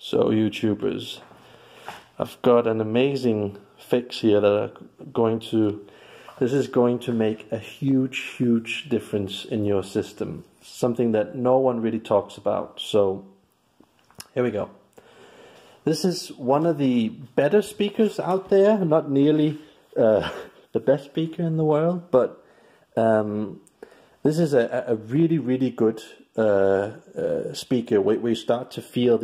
So YouTubers, I've got an amazing fix here that this is going to make a huge difference in your system. Something that no one really talks about. So here we go. This is one of the better speakers out there, not nearly the best speaker in the world, but this is a really good speaker. We start to feel,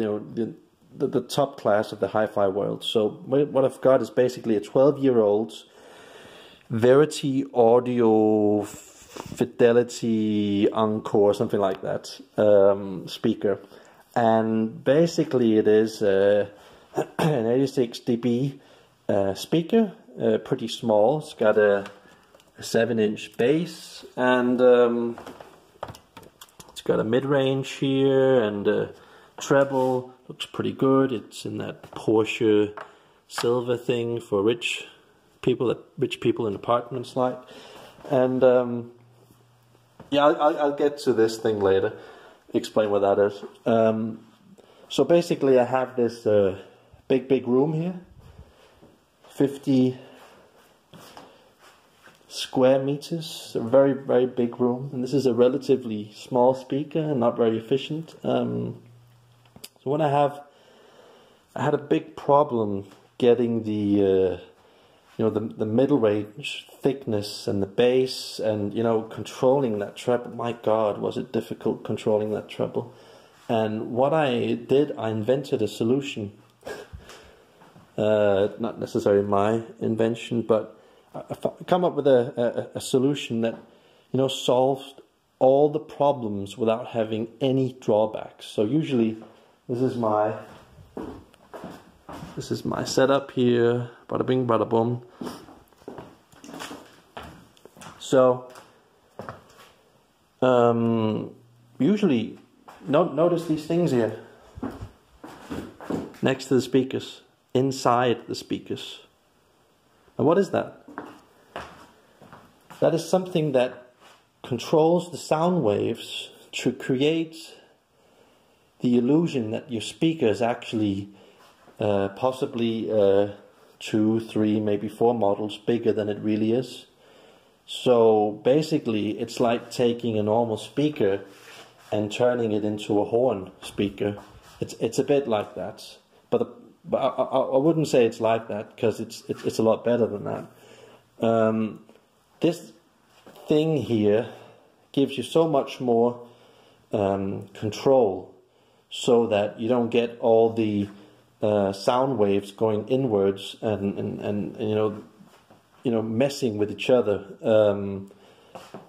the top class of the hi-fi world. So what I've got is basically a 12-year-old Verity Audio Fidelity Encore, something like that, speaker. And basically it is an 86 dB speaker, pretty small. It's got a 7-inch bass, and it's got a mid-range here and a treble. Looks pretty good. It's in that Porsche silver thing for rich people in apartments like. And yeah, I'll get to this thing later, explain what that is. So basically I have this big room here, 50 square meters, a very big room, and this is a relatively small speaker and not very efficient. So when I had a big problem getting the the middle range thickness and the bass, and controlling that treble. My God, was it difficult controlling that treble. And what I did, I invented a solution. Not necessarily my invention, but I come up with a solution that solved all the problems without having any drawbacks. So usually this is my setup here, bada bing bada boom. So usually notice these things here next to the speakers, inside the speakers. And what is that? That is something that controls the sound waves to create the illusion that your speaker is actually possibly 2, 3, maybe 4 models bigger than it really is. So basically it's like taking a normal speaker and turning it into a horn speaker. It's a bit like that, but I wouldn't say it's like that, because it's a lot better than that. This thing here gives you so much more control, so that you don't get all the sound waves going inwards and messing with each other.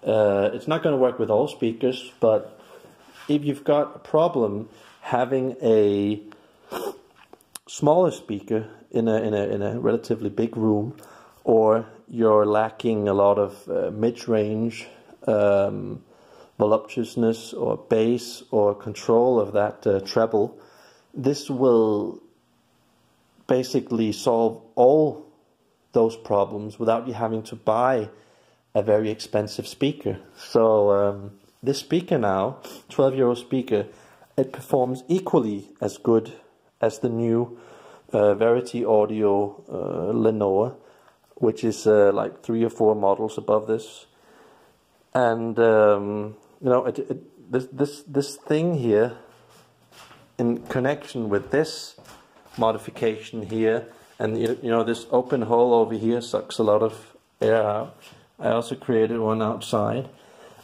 It's not going to work with all speakers, but if you've got a problem having a smaller speaker in a relatively big room, or you're lacking a lot of mid-range voluptuousness or bass or control of that treble, this will basically solve all those problems without you having to buy a very expensive speaker. So this speaker now, 12-year-old speaker, it performs equally as good as the new Verity Audio Lenore, which is like 3 or 4 models above this. And this thing here, in connection with this modification here, and this open hole over here sucks a lot of air out. I also created one outside,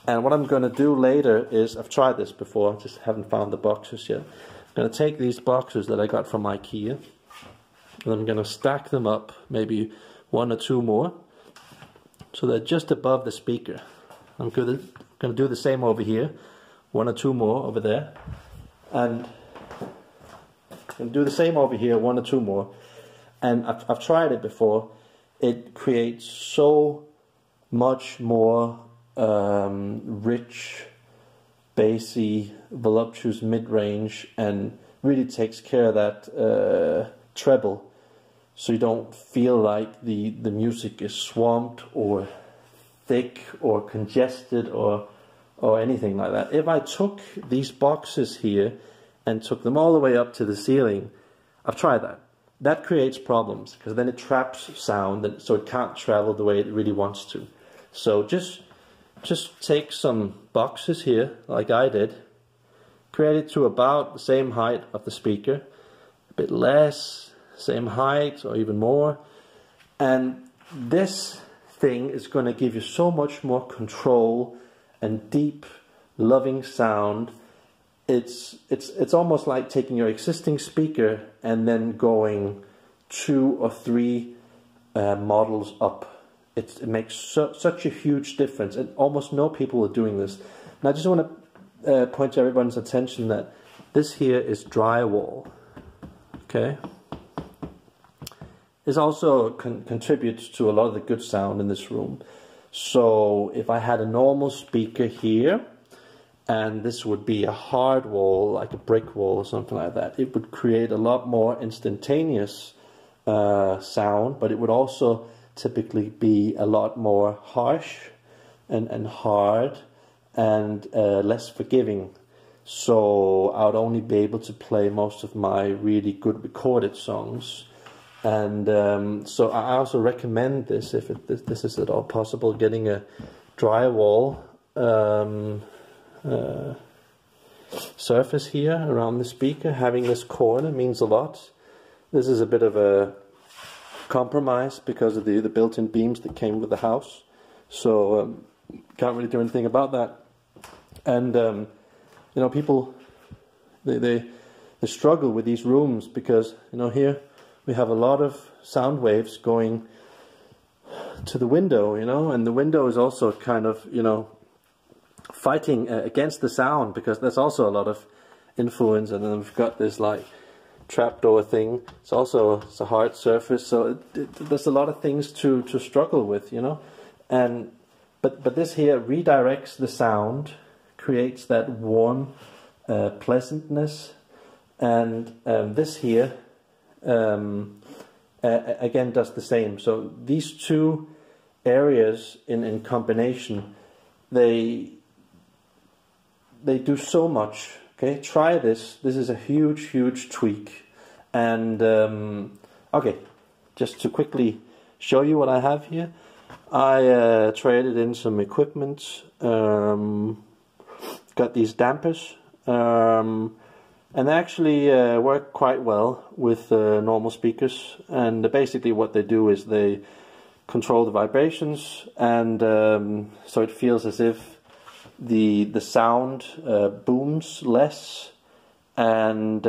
and what I'm going to do later is, I've tried this before, just haven't found the boxes yet. I'm going to take these boxes that I got from IKEA, and I'm going to stack them up, maybe 1 or 2 more, so they're just above the speaker. I'm going to do the same over here, 1 or 2 more over there, and I'm going to do the same over here, 1 or 2 more. And I've tried it before. It creates so much more rich, bassy, voluptuous mid-range, and really takes care of that treble, so you don't feel like the music is swamped or thick or congested or anything like that. If I took these boxes here and took them all the way up to the ceiling, I've tried that. That creates problems because then it traps sound, and so it can't travel the way it really wants to. So just take some boxes here, like I did, create it to about the same height of the speaker, a bit less, same height or even more, and this thing is going to give you so much more control and deep, loving sound. It's almost like taking your existing speaker and then going 2 or 3 models up. It makes such a huge difference, and almost no people are doing this. And I just want to point to everyone's attention that this here is drywall. Okay, this also contributes to a lot of the good sound in this room. So if I had a normal speaker here, and this would be a hard wall, like a brick wall or something like that, it would create a lot more instantaneous sound, but it would also typically be a lot more harsh and hard and less forgiving. So I would only be able to play most of my really good recorded songs. And so I also recommend this, if this is at all possible, getting a drywall surface here around the speaker. Having this corner means a lot. This is a bit of a compromise because of the built-in beams that came with the house, so can't really do anything about that. And you know, people they struggle with these rooms because, you know, here we have a lot of sound waves going to the window, you know, and the window is also kind of, you know, fighting against the sound, because there's also a lot of influence. And then we've got this like trapdoor thing. It's a hard surface, so there's a lot of things to struggle with, you know. And but this here redirects the sound, creates that warm pleasantness, and this here again does the same. So these two areas in combination, they do so much. Okay, try this. This is a huge tweak. And okay, just to quickly show you what I have here, I traded in some equipment. Got these dampers, and they actually work quite well with normal speakers. And basically what they do is they control the vibrations, and so it feels as if the sound booms less, and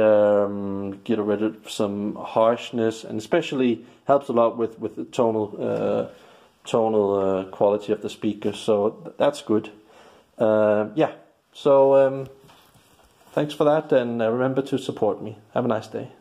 get rid of some harshness, and especially helps a lot with the tonal quality of the speaker. So that's good. Yeah, so thanks for that, and remember to support me. Have a nice day.